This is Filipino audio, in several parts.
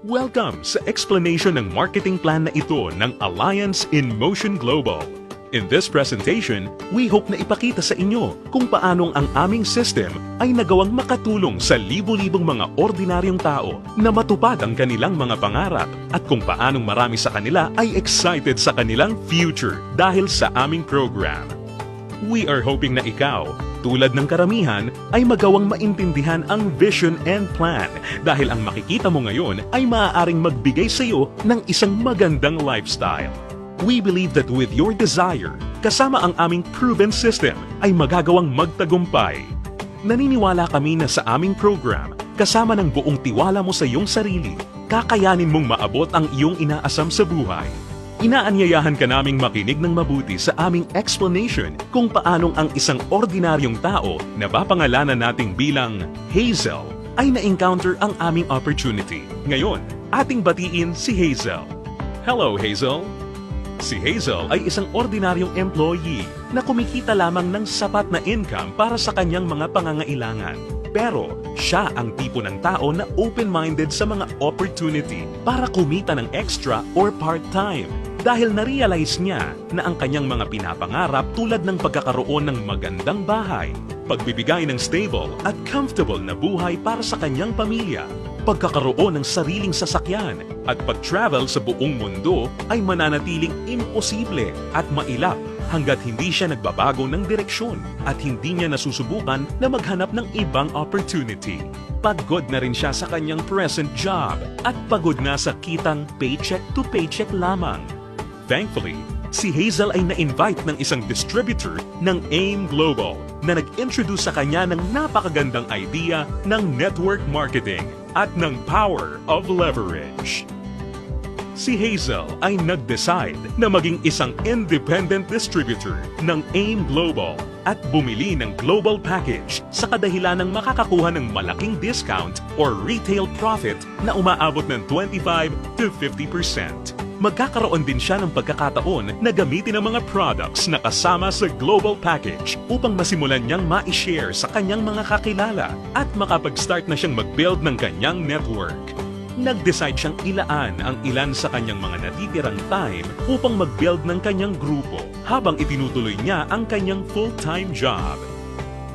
Welcome sa explanation ng marketing plan na ito ng Alliance in Motion Global. In this presentation, we hope na ipakita sa inyo kung paanong ang aming system ay nagawang makatulong sa libo-libong mga ordinaryong tao na matupad ang kanilang mga pangarap at kung paanong marami sa kanila ay excited sa kanilang future dahil sa aming program. We are hoping na ikaw, tulad ng karamihan, ay magawang maintindihan ang vision and plan dahil ang makikita mo ngayon ay maaaring magbigay sa iyo ng isang magandang lifestyle. We believe that with your desire, kasama ang aming proven system, ay magagawang magtagumpay. Naniniwala kami na sa aming program, kasama ng buong tiwala mo sa iyong sarili, kakayanin mong maabot ang iyong inaasam sa buhay. Inaanyayahan ka naming makinig ng mabuti sa aming explanation kung paanong ang isang ordinaryong tao na papangalanan nating bilang Hazel ay na-encounter ang aming opportunity. Ngayon, ating batiin si Hazel. Hello, Hazel! Si Hazel ay isang ordinaryong employee na kumikita lamang ng sapat na income para sa kanyang mga pangangailangan. Pero siya ang tipo ng tao na open-minded sa mga opportunity para kumita ng extra or part-time dahil na-realize niya na ang kanyang mga pinapangarap tulad ng pagkakaroon ng magandang bahay, pagbibigay ng stable at comfortable na buhay para sa kanyang pamilya, pagkakaroon ng sariling sasakyan at pag-travel sa buong mundo ay mananatiling imposible at mailap hanggat hindi siya nagbabago ng direksyon at hindi niya nasusubukan na maghanap ng ibang opportunity. Pagod na rin siya sa kanyang present job at pagod na sa kitang paycheck to paycheck lamang. Thankfully, si Hazel ay na-invite ng isang distributor ng AIM Global na nag-introduce sa kanya ng napakagandang idea ng network marketing at ng power of leverage. Si Hazel ay nag-decide na maging isang independent distributor ng AIM Global at bumili ng global package sa kadahilan ng makakakuha ng malaking discount or retail profit na umaabot ng 25 to 50%. Magkakaroon din siya ng pagkakataon na gamitin ang mga products na kasama sa global package upang masimulan niyang ma-share sa kanyang mga kakilala at makapag-start na siyang mag-build ng kanyang network. Nag-decide siyang ilaan ang ilan sa kanyang mga natitirang time upang mag-build ng kanyang grupo habang itinutuloy niya ang kanyang full-time job.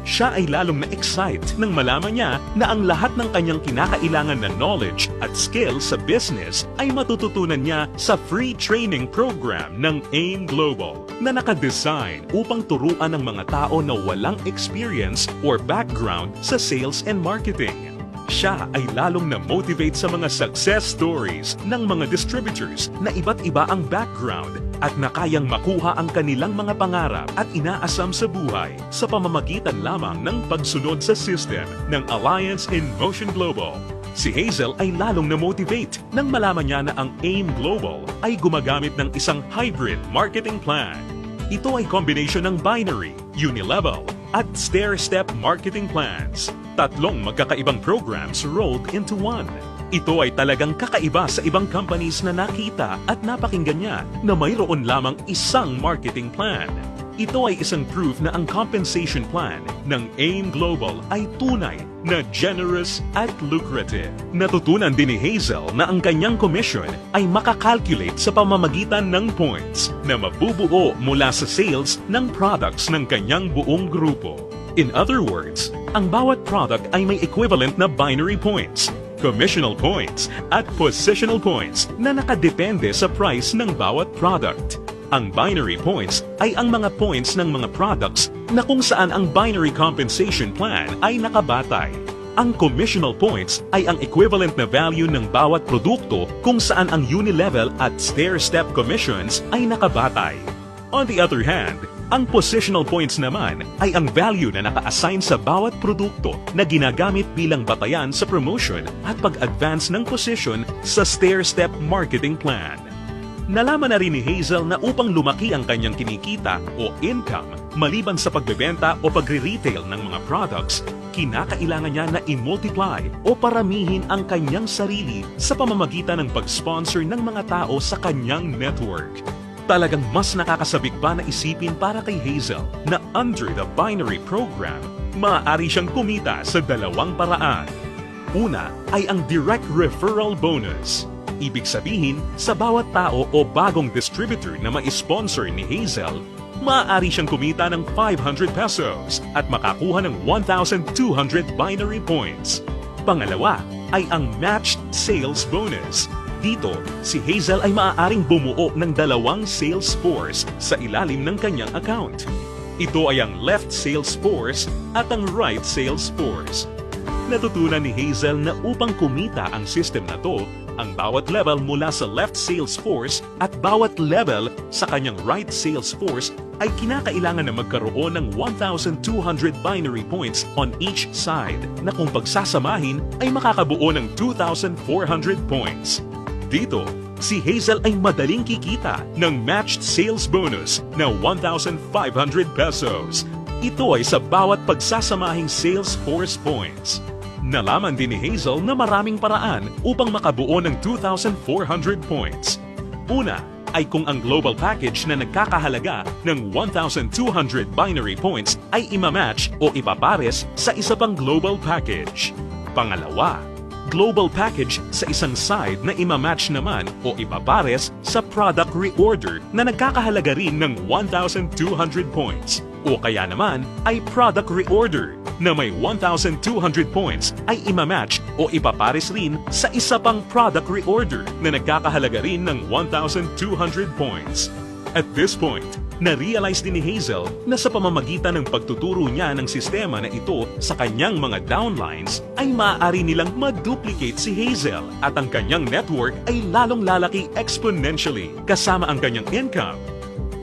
Siya ay lalong na-excite nang malaman niya na ang lahat ng kanyang kinakailangan na knowledge at skills sa business ay matututunan niya sa free training program ng AIM Global na nakadesign upang turuan ng mga tao na walang experience or background sa sales and marketing. Siya ay lalong na-motivate sa mga success stories ng mga distributors na iba't iba ang background at na kayang makuha ang kanilang mga pangarap at inaasam sa buhay sa pamamagitan lamang ng pagsunod sa system ng Alliance in Motion Global. Si Hazel ay lalong na-motivate nang malaman niya na ang AIM Global ay gumagamit ng isang hybrid marketing plan. Ito ay combination ng binary, unilevel, at stair-step marketing plans. Tatlong magkakaibang programs rolled into one. Ito ay talagang kakaiba sa ibang companies na nakita at napakinggan niya na mayroon lamang isang marketing plan. Ito ay isang proof na ang compensation plan ng AIM Global ay tunay na generous at lucrative. Natutunan din ni Hazel na ang kanyang commission ay makakalculate sa pamamagitan ng points na mabubuo mula sa sales ng products ng kanyang buong grupo. In other words, ang bawat product ay may equivalent na binary points, commissional points, at positional points na nakadepende sa price ng bawat product. Ang binary points ay ang mga points ng mga products na kung saan ang binary compensation plan ay nakabatay. Ang commissional points ay ang equivalent na value ng bawat produkto kung saan ang unilevel at stair-step commissions ay nakabatay. On the other hand, ang positional points naman ay ang value na naka-assign sa bawat produkto na ginagamit bilang batayan sa promotion at pag-advance ng position sa stair-step marketing plan. Nalaman na rin ni Hazel na upang lumaki ang kanyang kinikita o income maliban sa pagbebenta o pagre-retail ng mga products, kinakailangan niya na i-multiply o paramihin ang kanyang sarili sa pamamagitan ng pag-sponsor ng mga tao sa kanyang network. Talagang mas nakakasabik pa na isipin para kay Hazel na under the binary program, maaari siyang kumita sa dalawang paraan. Una ay ang direct referral bonus. Ibig sabihin, sa bawat tao o bagong distributor na ma-sponsor ni Hazel, maaari siyang kumita ng 500 pesos at makakuha ng 1,200 binary points. Pangalawa ay ang matched sales bonus. Dito, si Hazel ay maaaring bumuo ng 2 sales force sa ilalim ng kanyang account. Ito ay ang left sales force at ang right sales force. Natutunan ni Hazel na upang kumita ang system na to, ang bawat level mula sa left sales force at bawat level sa kanyang right sales force ay kinakailangan na magkaroon ng 1,200 binary points on each side na kung pagsasamahin ay makakabuo ng 2,400 points. Dito, si Hazel ay madaling kikita ng matched sales bonus na 1,500 pesos. Ito ay sa bawat pagsasamahing sales force points. Nalaman din ni Hazel na maraming paraan upang makabuo ng 2,400 points. Una ay kung ang global package na nagkakahalaga ng 1,200 binary points ay imamatch o ipapares sa isa pang global package. Pangalawa, global package sa isang side na imamatch naman o ipapares sa product reorder na nagkakahalaga rin ng 1,200 points. O kaya naman ay product reorder na may 1,200 points ay imamatch o ipapares rin sa isa pang product reorder na nagkakahalaga rin ng 1,200 points. At this point, na-realize din ni Hazel na sa pamamagitan ng pagtuturo niya ng sistema na ito sa kanyang mga downlines ay maaari nilang ma-duplicate si Hazel at ang kanyang network ay lalong lalaki exponentially kasama ang kanyang income.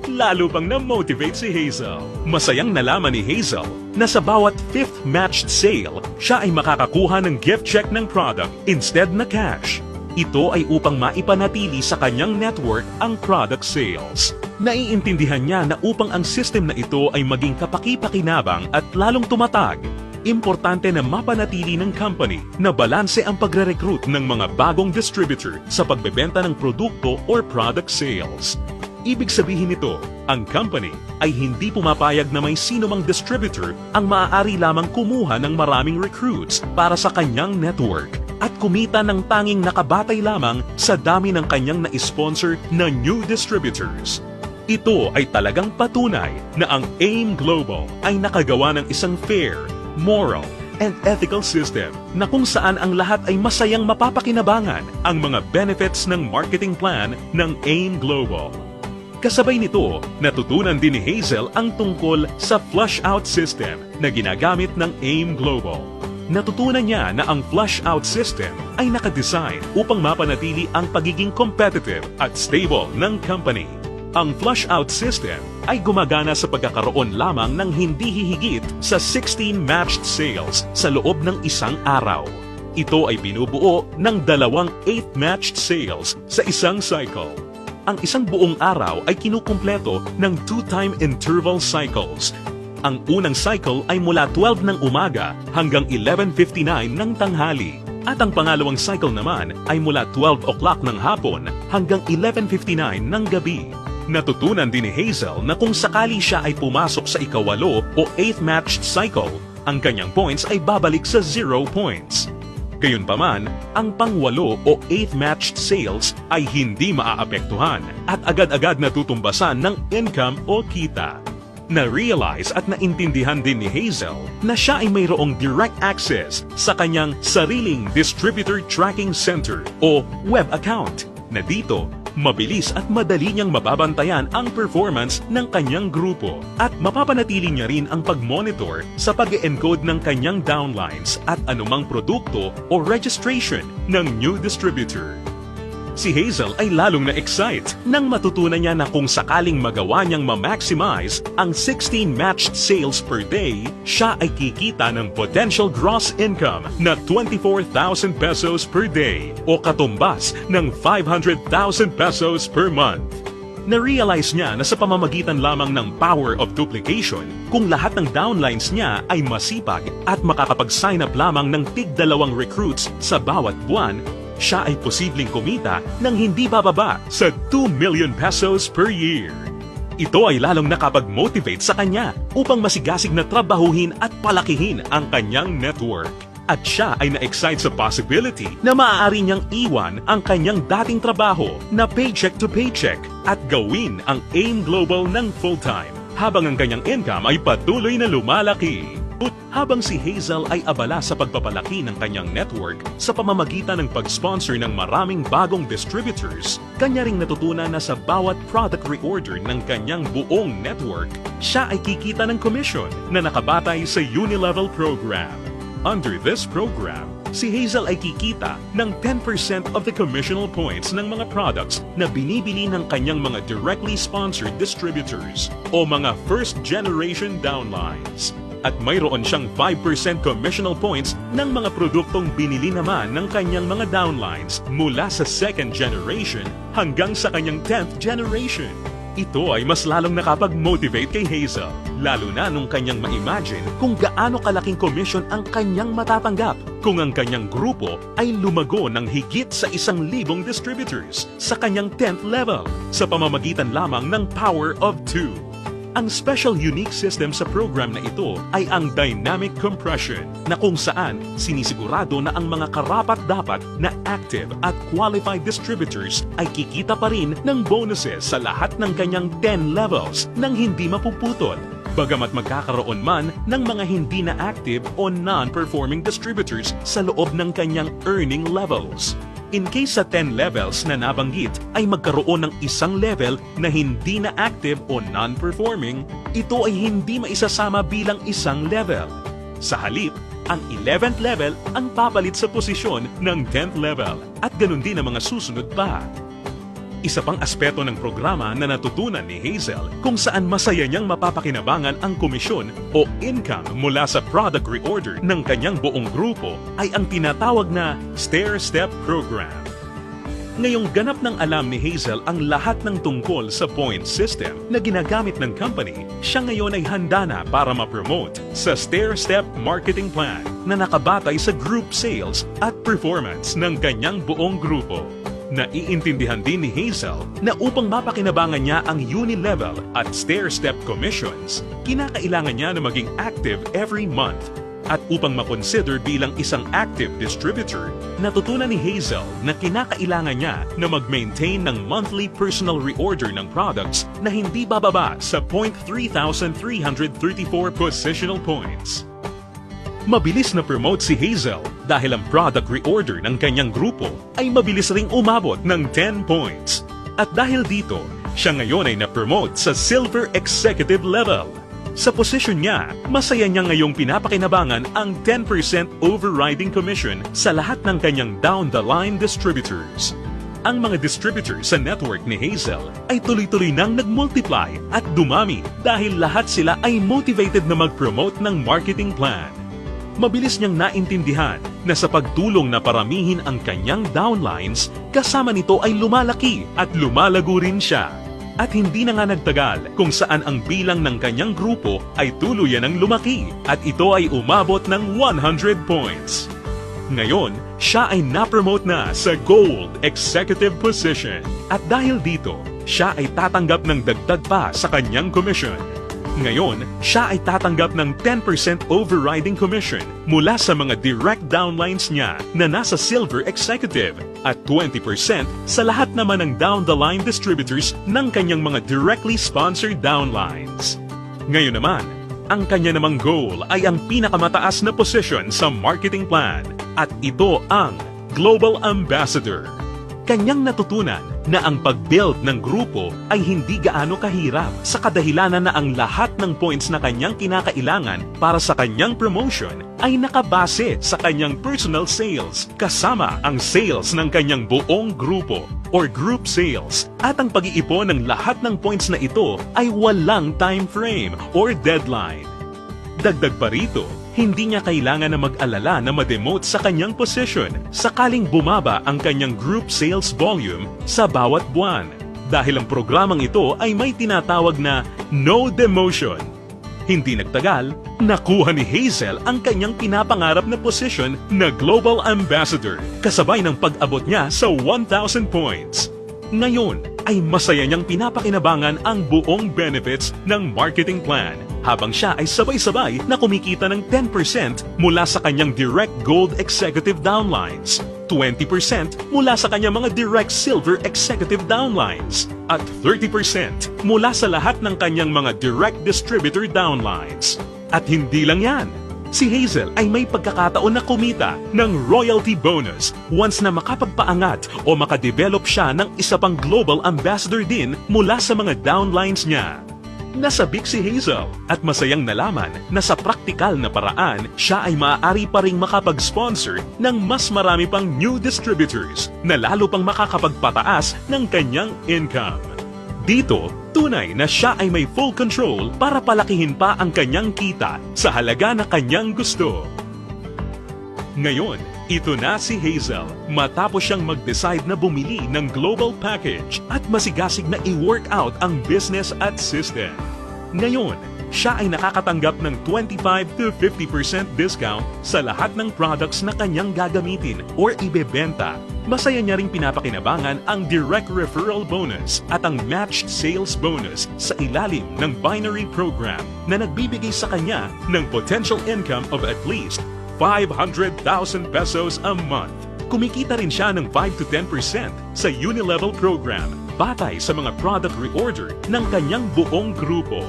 Lalo pang na-motivate si Hazel. Masayang nalaman ni Hazel na sa bawat 5th matched sale, siya ay makakakuha ng gift check ng product instead na cash. Ito ay upang maipanatili sa kanyang network ang product sales. Naiintindihan niya na upang ang system na ito ay maging kapaki-pakinabang at lalong tumatag, importante na mapanatili ng company na balanse ang pagre-recruit ng mga bagong distributor sa pagbebenta ng produkto or product sales. Ibig sabihin nito, ang company ay hindi pumapayag na may sino mang distributor ang maaari lamang kumuha ng maraming recruits para sa kanyang network at kumita ng tanging nakabatay lamang sa dami ng kanyang na-sponsor na new distributors. Ito ay talagang patunay na ang AIM Global ay nakagawa ng isang fair, moral, and ethical system na kung saan ang lahat ay masayang mapapakinabangan ang mga benefits ng marketing plan ng AIM Global. Kasabay nito, natutunan din ni Hazel ang tungkol sa flush-out system na ginagamit ng AIM Global. Natutunan niya na ang flush-out system ay nakadesign upang mapanatili ang pagiging competitive at stable ng company. Ang flush-out system ay gumagana sa pagkakaroon lamang ng hindi hihigit sa 16 matched sales sa loob ng isang araw. Ito ay binubuo ng 2 8th matched sales sa isang cycle. Ang isang buong araw ay kinukumpleto ng 2-time interval cycles. Ang unang cycle ay mula 12 ng umaga hanggang 11:59 ng tanghali. At ang pangalawang cycle naman ay mula 12 o'clock ng hapon hanggang 11:59 ng gabi. Natutunan din ni Hazel na kung sakali siya ay pumasok sa ikawalo o 8th matched cycle, ang kanyang points ay babalik sa 0 points. Gayunpaman, ang pangwalo o 8th matched sales ay hindi maaapektuhan at agad-agad natutumbasan ng income o kita. Na-realize at naintindihan din ni Hazel na siya ay mayroong direct access sa kanyang sariling Distributor Tracking Center o web account na dito mabilis at madali niyang mababantayan ang performance ng kanyang grupo at mapapanatili niya rin ang pag-monitor sa pag-encode ng kanyang downlines at anumang produkto o registration ng new distributor. Si Hazel ay lalong na-excite nang matutunan niya na kung sakaling magawa niyang ma-maximize ang 16 matched sales per day, siya ay kikita ng potential gross income na 24,000 pesos per day o katumbas ng 500,000 pesos per month. Na-realize niya na sa pamamagitan lamang ng power of duplication, kung lahat ng downlines niya ay masipag at makakapag-sign up lamang ng tig-2 recruits sa bawat buwan, siya ay posibleng kumita ng hindi bababa sa 2 million pesos per year. Ito ay lalong nakapag-motivate sa kanya upang masigasig na trabahuhin at palakihin ang kanyang network. At siya ay na-excite sa possibility na maaari niyang iwan ang kanyang dating trabaho na paycheck to paycheck at gawin ang AIM Global ng full-time habang ang kanyang income ay patuloy na lumalaki. Habang si Hazel ay abala sa pagpapalaki ng kanyang network sa pamamagitan ng pag-sponsor ng maraming bagong distributors, kanya ring natutunan na sa bawat product reorder ng kanyang buong network, siya ay kikita ng commission na nakabatay sa Unilevel program. Under this program, si Hazel ay kikita ng 10% of the commissional points ng mga products na binibili ng kanyang mga directly sponsored distributors o mga first-generation downlines. At mayroon siyang 5% commissional points ng mga produktong binili naman ng kanyang mga downlines mula sa second generation hanggang sa kanyang 10th generation. Ito ay mas lalong nakapag-motivate kay Hazel, lalo na nung kanyang ma-imagine kung gaano kalaking commission ang kanyang matatanggap kung ang kanyang grupo ay lumago ng higit sa 1,000 distributors sa kanyang 10th level sa pamamagitan lamang ng Power of 2. Ang special unique system sa program na ito ay ang dynamic compression na kung saan sinisigurado na ang mga karapat-dapat na active at qualified distributors ay kikita pa rin ng bonuses sa lahat ng kanyang 10 levels nang hindi mapuputol. Bagamat magkakaroon man ng mga hindi na active o non-performing distributors sa loob ng kanyang earning levels. In case sa 10 levels na nabanggit ay magkaroon ng isang level na hindi na active o non-performing, ito ay hindi maisasama bilang isang level. Sa halip, ang 11th level ang papalit sa posisyon ng 10th level at ganun din ang mga susunod pa. Isa pang aspeto ng programa na natutunan ni Hazel kung saan masaya niyang mapapakinabangan ang komisyon o income mula sa product reorder ng kanyang buong grupo ay ang tinatawag na stair-step program. Ngayong ganap ng alam ni Hazel ang lahat ng tungkol sa point system na ginagamit ng company, siya ngayon ay handa na para ma-promote sa stair-step marketing plan na nakabatay sa group sales at performance ng kanyang buong grupo. Naiintindihan din ni Hazel na upang mapakinabangan niya ang Unilevel at stair-step commissions, kinakailangan niya na maging active every month. At upang makonsider bilang isang active distributor, natutunan ni Hazel na kinakailangan niya na mag-maintain ng monthly personal reorder ng products na hindi bababa sa 3,334 positional points. Mabilis na promote si Hazel dahil ang product reorder ng kanyang grupo ay mabilis ring umabot ng 10 points. At dahil dito, siya ngayon ay na-promote sa Silver Executive level. Sa posisyon niya, masaya niya ngayong pinapakinabangan ang 10% overriding commission sa lahat ng kanyang down-the-line distributors. Ang mga distributors sa network ni Hazel ay tuloy-tuloy nang nag-multiply at dumami dahil lahat sila ay motivated na mag-promote ng marketing plan. Mabilis niyang naintindihan na sa pagtulong na paramihin ang kanyang downlines, kasama nito ay lumalaki at lumalago rin siya. At hindi na nga nagtagal kung saan ang bilang ng kanyang grupo ay tuluyan ng lumaki at ito ay umabot ng 100 points. Ngayon, siya ay na-promote na sa Gold Executive position at dahil dito, siya ay tatanggap ng dagdag pa sa kanyang commission. Ngayon, siya ay tatanggap ng 10% overriding commission mula sa mga direct downlines niya na nasa Silver Executive at 20% sa lahat naman ng down-the-line distributors ng kanyang mga directly sponsored downlines. Ngayon naman, ang kanya namang goal ay ang pinakamataas na position sa marketing plan at ito ang Global Ambassador. Kanyang natutunan na ang pag-build ng grupo ay hindi gaano kahirap sa kadahilanan na ang lahat ng points na kanyang kinakailangan para sa kanyang promotion ay nakabase sa kanyang personal sales kasama ang sales ng kanyang buong grupo or group sales at ang pag-iipon ng lahat ng points na ito ay walang time frame or deadline. Dagdag pa rito, hindi niya kailangan na mag-alala na ma-demote sa kanyang position sakaling bumaba ang kanyang group sales volume sa bawat buwan dahil ang programang ito ay may tinatawag na no demotion. Hindi nagtagal, nakuha ni Hazel ang kanyang pinapangarap na position na Global Ambassador kasabay ng pag-abot niya sa 1,000 points. Ngayon ay masaya niyang pinapakinabangan ang buong benefits ng marketing plan habang siya ay sabay-sabay na kumikita ng 10% mula sa kanyang direct gold executive downlines, 20% mula sa kanyang mga direct silver executive downlines, at 30% mula sa lahat ng kanyang mga direct distributor downlines. At hindi lang yan, si Hazel ay may pagkakataon na kumita ng royalty bonus once na makapagpaangat o makadevelop siya ng isa pang global ambassador din mula sa mga downlines niya. Nasabik si Hazel at masayang nalaman na sa praktikal na paraan, siya ay maaari pa ring makapag-sponsor ng mas marami pang new distributors na lalo pang makakapagpataas ng kanyang income. Dito, tunay na siya ay may full control para palakihin pa ang kanyang kita sa halaga na kanyang gusto. Ngayon, ito na si Hazel matapos siyang mag-decide na bumili ng global package at masigasig na i-work out ang business at system. Ngayon, siya ay nakakatanggap ng 25 to 50% discount sa lahat ng products na kanyang gagamitin or ibebenta. Masaya niya ring pinapakinabangan ang direct referral bonus at ang matched sales bonus sa ilalim ng binary program na nagbibigay sa kanya ng potential income of at least 500,000 pesos a month. Kumikita rin siya ng 5 to 10% sa Unilevel program batay sa mga product reorder ng kanyang buong grupo.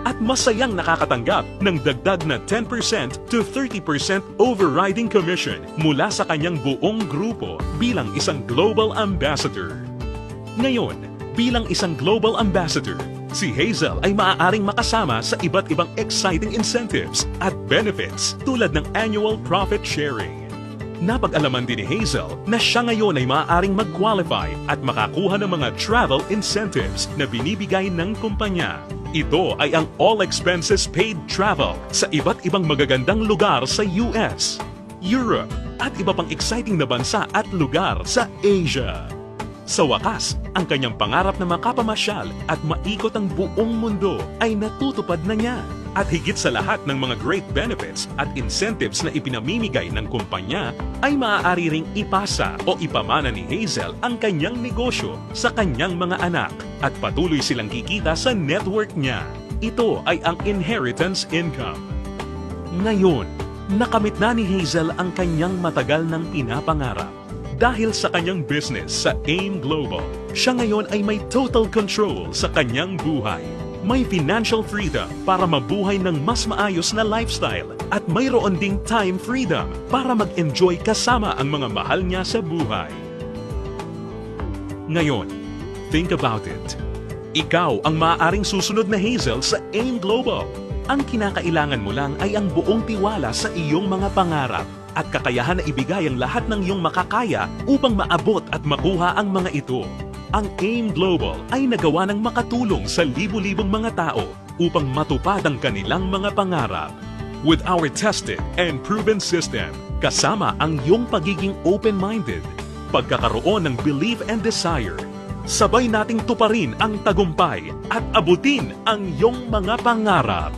At masayang nakakatanggap ng dagdag na 10% to 30% overriding commission mula sa kanyang buong grupo bilang isang global ambassador. Ngayon, bilang isang global ambassador, si Hazel ay maaaring makasama sa iba't ibang exciting incentives at benefits tulad ng annual profit sharing. Napag-alaman din ni Hazel na siya ngayon ay maaaring mag-qualify at makakuha ng mga travel incentives na binibigay ng kumpanya. Ito ay ang all expenses paid travel sa iba't ibang magagandang lugar sa US, Europe, at iba pang exciting na bansa at lugar sa Asia. Sa wakas, ang kanyang pangarap na makapamasyal at maikot ang buong mundo ay natutupad na niya. At higit sa lahat ng mga great benefits at incentives na ipinamimigay ng kumpanya, ay maaari ring ipasa o ipamana ni Hazel ang kanyang negosyo sa kanyang mga anak at patuloy silang kikita sa network niya. Ito ay ang inheritance income. Ngayon, nakamit na ni Hazel ang kanyang matagal ng pinapangarap. Dahil sa kanyang business sa AIM Global, siya ngayon ay may total control sa kanyang buhay. May financial freedom para mabuhay ng mas maayos na lifestyle at mayroon ding time freedom para mag-enjoy kasama ang mga mahal niya sa buhay. Ngayon, think about it. Ikaw ang maaaring susunod na Hazel sa AIM Global. Ang kinakailangan mo lang ay ang buong tiwala sa iyong mga pangarap at kakayahan na ibigay ang lahat ng iyong makakaya upang maabot at makuha ang mga ito. Ang AIM Global ay nagawa ng makatulong sa libu-libong mga tao upang matupad ang kanilang mga pangarap. With our tested and proven system, kasama ang iyong pagiging open-minded, pagkakaroon ng belief and desire, sabay nating tuparin ang tagumpay at abutin ang iyong mga pangarap.